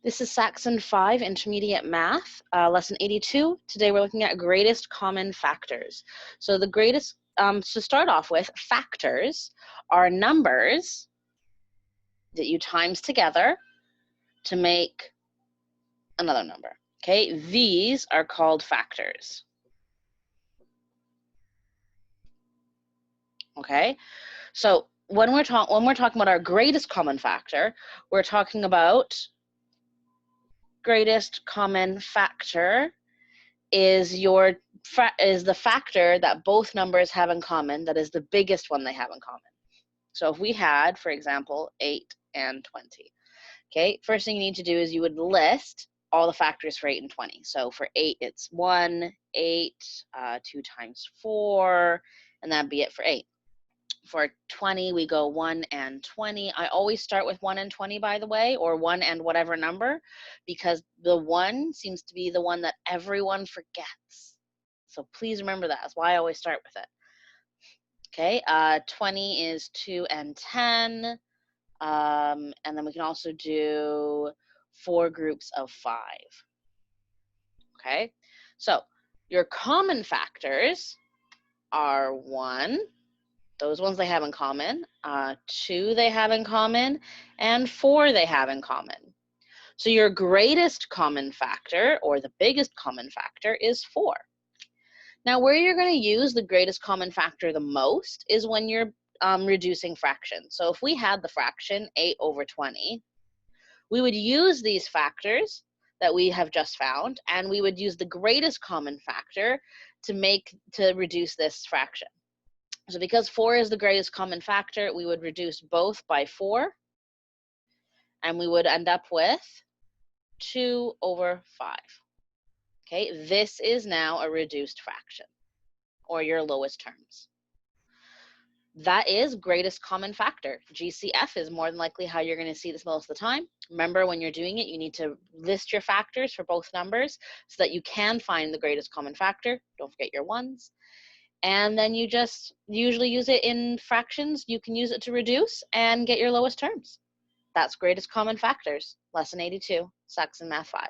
This is Saxon 5 Intermediate Math, Lesson 82. Today we're looking at greatest common factors. So the greatest, to start off with, factors are numbers that you times together to make another number. Okay, these are called factors. Okay, so when we're talking about our greatest common factor, we're talking about greatest common factor is the factor that both numbers have in common, that is the biggest one they have in common. So if we had, for example, 8 and 20, okay, first thing you need to do is you would list all the factors for 8 and 20. So for 8, it's 1, 8, 2 times 4, and that'd be it for 8. For 20, we go 1 and 20. I always start with 1 and 20, by the way, or 1 and whatever number, because the 1 seems to be the one that everyone forgets. So please remember that. That's why I always start with it. Okay, 20 is 2 and 10. And then we can also do 4 groups of 5. Okay, so your common factors are 1, those ones they have in common, 2 they have in common, and 4 they have in common. So your greatest common factor, or the biggest common factor, is 4. Now, where you're going to use the greatest common factor the most is when you're reducing fractions. So if we had the fraction 8 over 20, we would use these factors that we have just found, and we would use the greatest common factor to reduce this fraction. So because 4 is the greatest common factor, we would reduce both by 4, and we would end up with 2 over 5. Okay, this is now a reduced fraction, or your lowest terms. That is greatest common factor. GCF is more than likely how you're going to see this most of the time. Remember, when you're doing it, you need to list your factors for both numbers so that you can find the greatest common factor. Don't forget your ones. And then you just usually use it in fractions. You can use it to reduce and get your lowest terms. That's greatest common factors, lesson 82, Saxon Math 5.